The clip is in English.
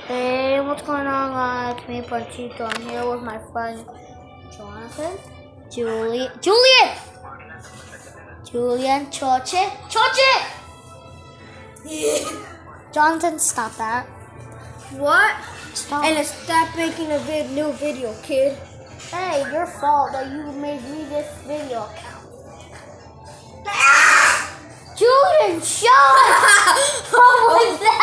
Hey, what's going on, guys? It's me, Panchito. I'm here with my friend Jonathan, Jullian, Choche. Jonathan, stop that. What? Stop. And stop making a new video, kid. Hey, your fault that you made me this video account. Jullian, shut up! What was that?